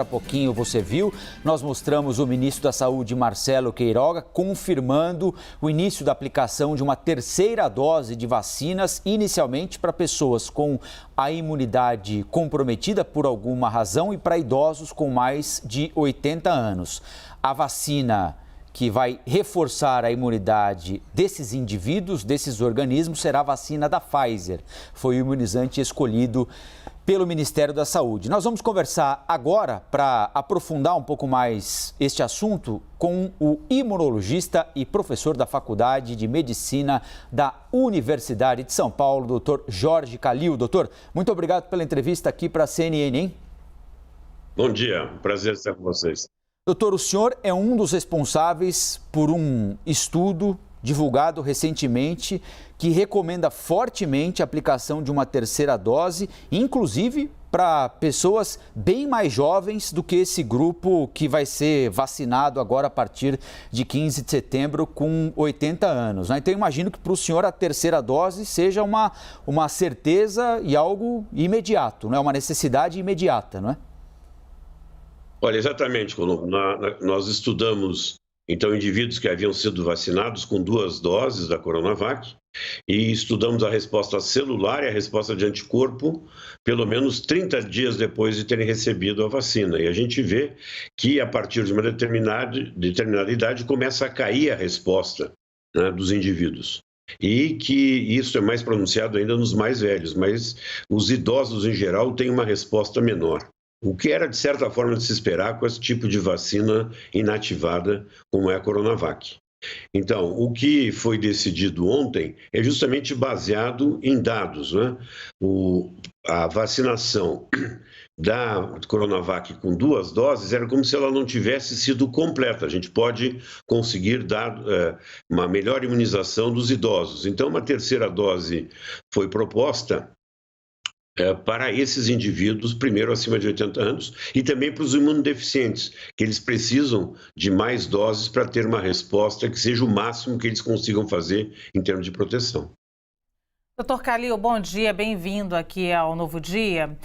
Há pouquinho você viu, nós mostramos o ministro da Saúde, Marcelo Queiroga, confirmando o início da aplicação de uma terceira dose de vacinas, inicialmente para pessoas com a imunidade comprometida por alguma razão e para idosos com mais de 80 anos. A vacina que vai reforçar a imunidade desses indivíduos, desses organismos, será a vacina da Pfizer. Foi o imunizante escolhido pelo Ministério da Saúde. Nós vamos conversar agora para aprofundar um pouco mais este assunto com o imunologista e professor da Faculdade de Medicina da Universidade de São Paulo, doutor Jorge Calil. Doutor, muito obrigado pela entrevista aqui para a CNN, hein? Bom dia, prazer estar com vocês. Doutor, o senhor é um dos responsáveis por um estudo divulgado recentemente que recomenda fortemente a aplicação de uma terceira dose, inclusive para pessoas bem mais jovens do que esse grupo que vai ser vacinado agora a partir de 15 de setembro com 80 anos. Né? Então, eu imagino que para o senhor a terceira dose seja uma certeza e algo imediato, né? Uma necessidade imediata, não é? Olha, exatamente, Colombo. Nós estudamos, então, indivíduos que haviam sido vacinados com 2 doses da Coronavac e estudamos a resposta celular e a resposta de anticorpo pelo menos 30 dias depois de terem recebido a vacina. E a gente vê que, a partir de uma determinada idade, começa a cair a resposta, né, dos indivíduos. E que isso é mais pronunciado ainda nos mais velhos, mas os idosos, em geral, têm uma resposta menor. O que era, de certa forma, de se esperar com esse tipo de vacina inativada, como é a Coronavac. Então, o que foi decidido ontem é justamente baseado em dados, né? A vacinação da Coronavac com 2 doses era como se ela não tivesse sido completa. A gente pode conseguir dar uma melhor imunização dos idosos. Então, uma terceira dose foi proposta para esses indivíduos, primeiro acima de 80 anos, e também para os imunodeficientes, que eles precisam de mais doses para ter uma resposta que seja o máximo que eles consigam fazer em termos de proteção. Doutor Calil, bom dia, bem-vindo aqui ao Novo Dia.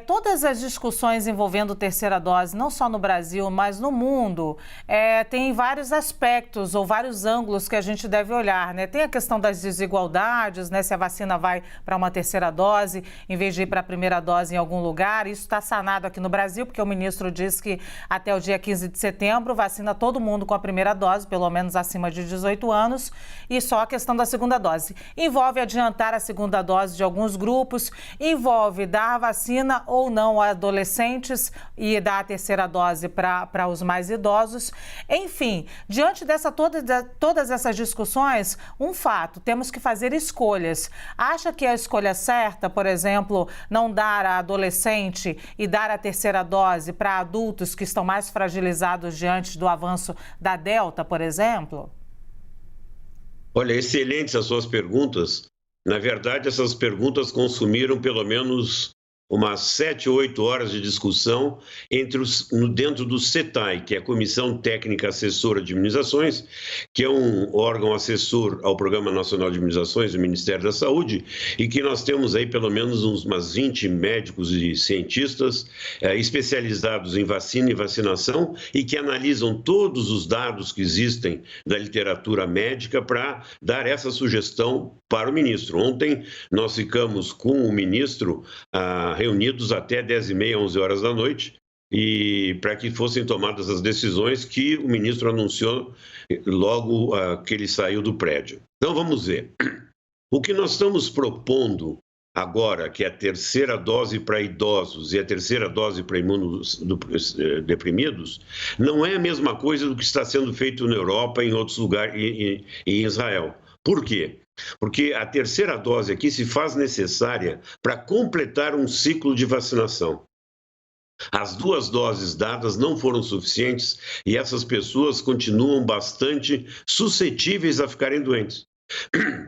Todas as discussões envolvendo terceira dose, não só no Brasil, mas no mundo, tem vários aspectos ou vários ângulos que a gente deve olhar, né? Tem a questão das desigualdades, né? Se a vacina vai para uma terceira dose, em vez de ir para a primeira dose em algum lugar. Isso está sanado aqui no Brasil, porque o ministro disse que até o dia 15 de setembro vacina todo mundo com a primeira dose, pelo menos acima de 18 anos, e só a questão da segunda dose. Envolve adiantar a segunda dose de alguns grupos, envolve dar a vacina ou não a adolescentes e dar a terceira dose para os mais idosos. Enfim, diante todas essas discussões, um fato, temos que fazer escolhas. Acha que a escolha certa, por exemplo, não dar a adolescente e dar a terceira dose para adultos que estão mais fragilizados diante do avanço da Delta, por exemplo? Olha, excelentes as suas perguntas. Na verdade, essas perguntas consumiram pelo menos umas 7 ou 8 horas de discussão dentro do CETAI, que é a Comissão Técnica Assessora de Imunizações, que é um órgão assessor ao Programa Nacional de Imunizações do Ministério da Saúde, e que nós temos aí pelo menos umas 20 médicos e cientistas especializados em vacina e vacinação e que analisam todos os dados que existem da literatura médica para dar essa sugestão para o ministro. Ontem nós ficamos com o ministro reunidos até 10h30, 11 horas da noite, e para que fossem tomadas as decisões que o ministro anunciou logo que ele saiu do prédio. Então vamos ver. O que nós estamos propondo agora, que é a terceira dose para idosos e a terceira dose para imunodeprimidos, não é a mesma coisa do que está sendo feito na Europa, em outros lugares, e em Israel. Por quê? Porque a terceira dose aqui se faz necessária para completar um ciclo de vacinação. As 2 doses dadas não foram suficientes e essas pessoas continuam bastante suscetíveis a ficarem doentes.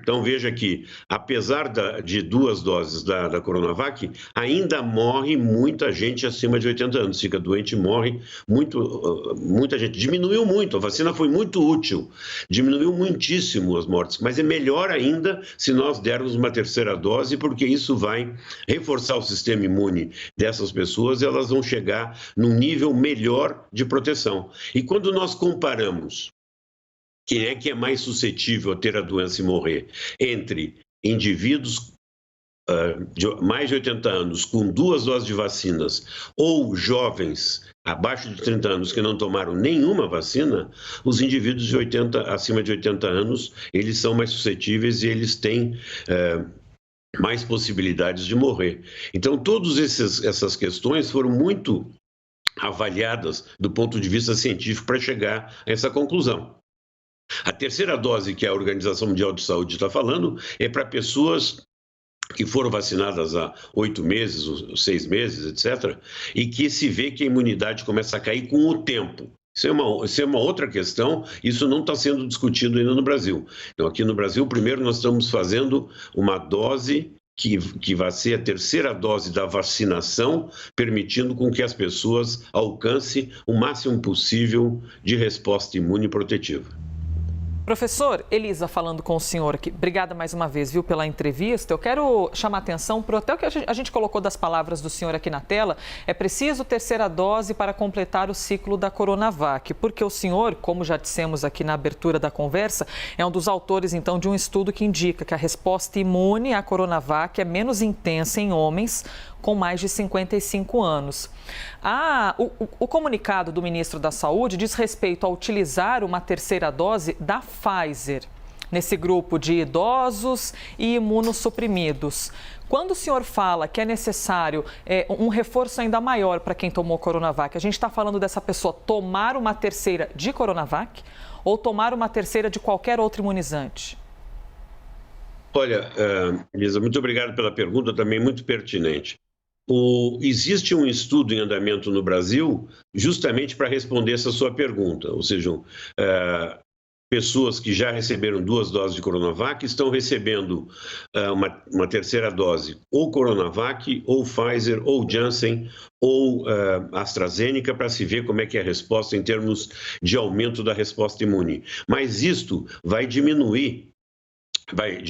Então, veja que, apesar de 2 doses da Coronavac, ainda morre muita gente acima de 80 anos. Fica doente e morre muita gente. Diminuiu muito, a vacina foi muito útil, diminuiu muitíssimo as mortes, mas é melhor ainda se nós dermos uma terceira dose, porque isso vai reforçar o sistema imune dessas pessoas e elas vão chegar num nível melhor de proteção. E quando nós comparamos quem é que é mais suscetível a ter a doença e morrer? Entre indivíduos de mais de 80 anos com 2 doses de vacinas ou jovens abaixo de 30 anos que não tomaram nenhuma vacina, os indivíduos acima de 80 anos, eles são mais suscetíveis e eles têm mais possibilidades de morrer. Então, todas essas questões foram muito avaliadas do ponto de vista científico para chegar a essa conclusão. A terceira dose que a Organização Mundial de Saúde está falando é para pessoas que foram vacinadas há 8 meses, 6 meses, etc., e que se vê que a imunidade começa a cair com o tempo. Isso é uma outra questão, isso não está sendo discutido ainda no Brasil. Então, aqui no Brasil, primeiro nós estamos fazendo uma dose que vai ser a terceira dose da vacinação, permitindo com que as pessoas alcancem o máximo possível de resposta imune protetiva. Professor, Elisa falando com o senhor aqui. Obrigada mais uma vez, viu, pela entrevista. Eu quero chamar a atenção para até o que a gente colocou das palavras do senhor aqui na tela. É preciso terceira dose para completar o ciclo da Coronavac, porque o senhor, como já dissemos aqui na abertura da conversa, é um dos autores, então, de um estudo que indica que a resposta imune à Coronavac é menos intensa em homens com mais de 55 anos. O comunicado do ministro da Saúde diz respeito a utilizar uma terceira dose da Pfizer, nesse grupo de idosos e imunossuprimidos. Quando o senhor fala que é necessário um reforço ainda maior para quem tomou Coronavac, a gente está falando dessa pessoa tomar uma terceira de Coronavac ou tomar uma terceira de qualquer outro imunizante? Olha, Elisa, muito obrigado pela pergunta, também muito pertinente. Existe um estudo em andamento no Brasil justamente para responder essa sua pergunta, ou seja, pessoas que já receberam 2 doses de Coronavac estão recebendo uma terceira dose, ou Coronavac, ou Pfizer, ou Janssen, ou AstraZeneca, para se ver como é que é a resposta em termos de aumento da resposta imune. Mas isto vai diminuir. Vai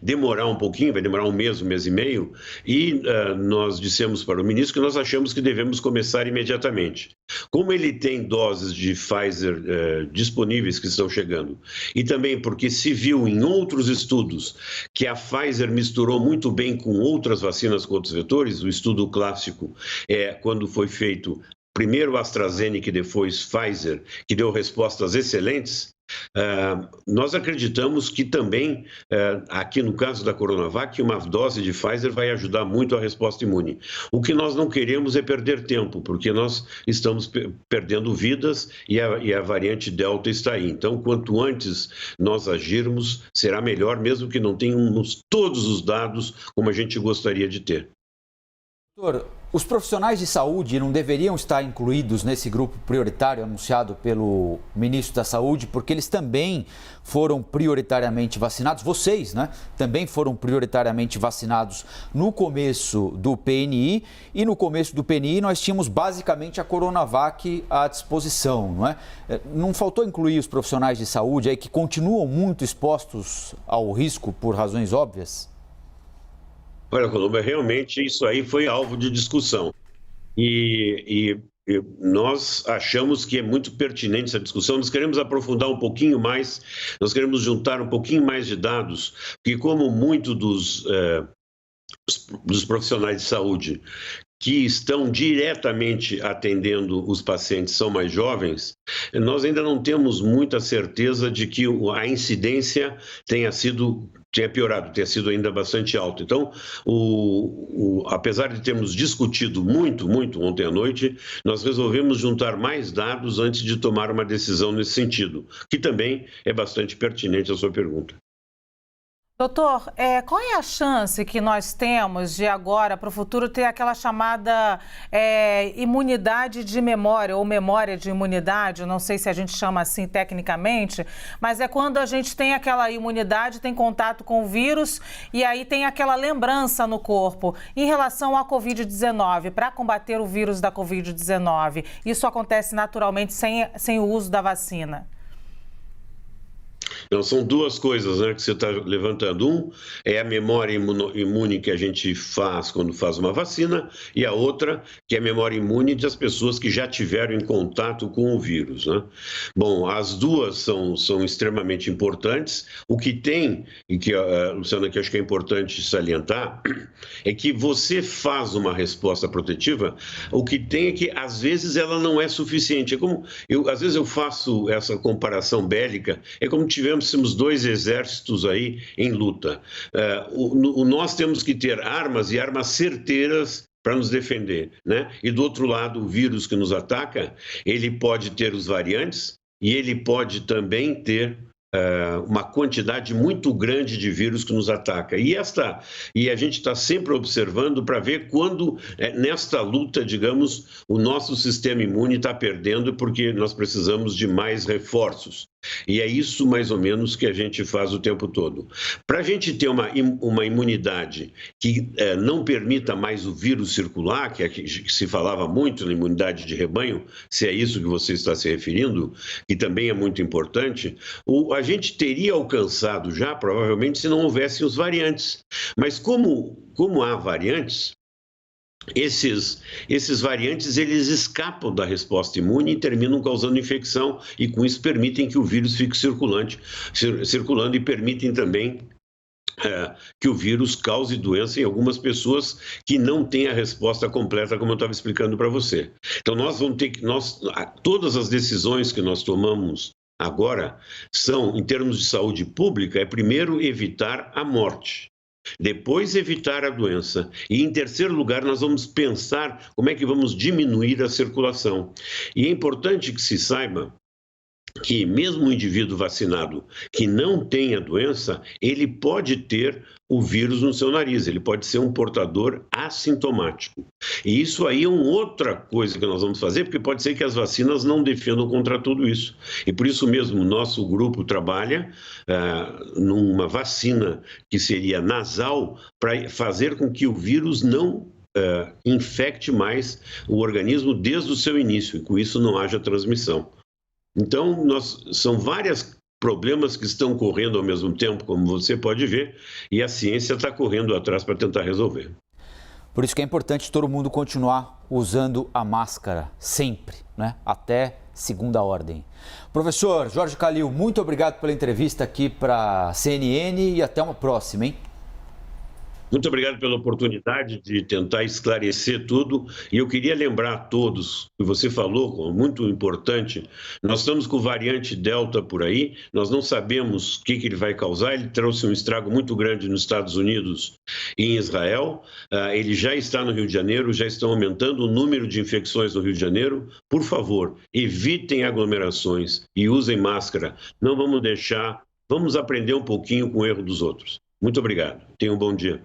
demorar um pouquinho, vai demorar um mês e meio, e nós dissemos para o ministro que nós achamos que devemos começar imediatamente. Como ele tem doses de Pfizer disponíveis que estão chegando, e também porque se viu em outros estudos que a Pfizer misturou muito bem com outras vacinas com outros vetores, o estudo clássico é quando foi feito primeiro AstraZeneca e depois Pfizer, que deu respostas excelentes. Nós acreditamos que também, aqui no caso da Coronavac, uma dose de Pfizer vai ajudar muito a resposta imune. O que nós não queremos é perder tempo, porque nós estamos perdendo vidas e a variante Delta está aí. Então, quanto antes nós agirmos, será melhor, mesmo que não tenhamos todos os dados como a gente gostaria de ter. Doutor, os profissionais de saúde não deveriam estar incluídos nesse grupo prioritário anunciado pelo ministro da Saúde, porque eles também foram prioritariamente vacinados, vocês, né? Também foram prioritariamente vacinados no começo do PNI, e no começo do PNI nós tínhamos basicamente a Coronavac à disposição, não é? Não faltou incluir os profissionais de saúde aí que continuam muito expostos ao risco por razões óbvias? Olha, Colombo, realmente isso aí foi alvo de discussão. E nós achamos que é muito pertinente essa discussão. Nós queremos aprofundar um pouquinho mais, nós queremos juntar um pouquinho mais de dados, porque como muito dos profissionais de saúde que estão diretamente atendendo os pacientes são mais jovens, nós ainda não temos muita certeza de que a incidência tenha piorado, tenha sido ainda bastante alta. Então, apesar de termos discutido muito ontem à noite, nós resolvemos juntar mais dados antes de tomar uma decisão nesse sentido, que também é bastante pertinente à sua pergunta. Doutor, qual é a chance que nós temos de agora, para o futuro, ter aquela chamada imunidade de memória ou memória de imunidade? Não sei se a gente chama assim tecnicamente, mas é quando a gente tem aquela imunidade, tem contato com o vírus e aí tem aquela lembrança no corpo. Em relação à Covid-19, para combater o vírus da Covid-19, isso acontece naturalmente sem o uso da vacina? Então, são duas coisas, né, que você está levantando. Um é a memória imune que a gente faz quando faz uma vacina, e a outra que é a memória imune das pessoas que já tiveram em contato com o vírus, né? Bom, as duas são extremamente importantes. O que tem, e que, Luciana, que acho que é importante salientar, é que você faz uma resposta protetiva, o que tem é que, às vezes, ela não é suficiente. É como às vezes eu faço essa comparação bélica, é como tivéssemos dois exércitos aí em luta. Nós temos que ter armas e armas certeiras para nos defender, né? E do outro lado, o vírus que nos ataca, ele pode ter os variantes e ele pode também ter uma quantidade muito grande de vírus que nos ataca. E a gente está sempre observando para ver quando, nesta luta, digamos, o nosso sistema imune está perdendo porque nós precisamos de mais reforços. E é isso, mais ou menos, que a gente faz o tempo todo. Para a gente ter uma imunidade que não permita mais o vírus circular, que se falava muito na imunidade de rebanho, se é isso que você está se referindo, que também é muito importante, a gente teria alcançado já, provavelmente, se não houvessem os variantes. Mas como há variantes, esses variantes, eles escapam da resposta imune e terminam causando infecção e com isso permitem que o vírus fique circulando e permitem também que o vírus cause doença em algumas pessoas que não têm a resposta completa, como eu estava explicando para você. Então nós vamos ter que, todas as decisões que nós tomamos agora são, em termos de saúde pública, primeiro evitar a morte. Depois evitar a doença e, em terceiro lugar, nós vamos pensar como é que vamos diminuir a circulação. E é importante que se saiba que mesmo o indivíduo vacinado que não tem a doença, ele pode ter o vírus no seu nariz, ele pode ser um portador assintomático. E isso aí é uma outra coisa que nós vamos fazer, porque pode ser que as vacinas não defendam contra tudo isso. E por isso mesmo o nosso grupo trabalha numa vacina que seria nasal para fazer com que o vírus não infecte mais o organismo desde o seu início, e com isso não haja transmissão. Então, são vários problemas que estão correndo ao mesmo tempo, como você pode ver, e a ciência está correndo atrás para tentar resolver. Por isso que é importante todo mundo continuar usando a máscara, sempre, né? Até segunda ordem. Professor Jorge Calil, muito obrigado pela entrevista aqui para a CNN e até uma próxima, hein? Muito obrigado pela oportunidade de tentar esclarecer tudo. E eu queria lembrar a todos, que você falou, muito importante, nós estamos com o variante Delta por aí, nós não sabemos o que ele vai causar, ele trouxe um estrago muito grande nos Estados Unidos e em Israel, ele já está no Rio de Janeiro, já estão aumentando o número de infecções no Rio de Janeiro. Por favor, evitem aglomerações e usem máscara. Não vamos deixar, vamos aprender um pouquinho com o erro dos outros. Muito obrigado. Tenha um bom dia.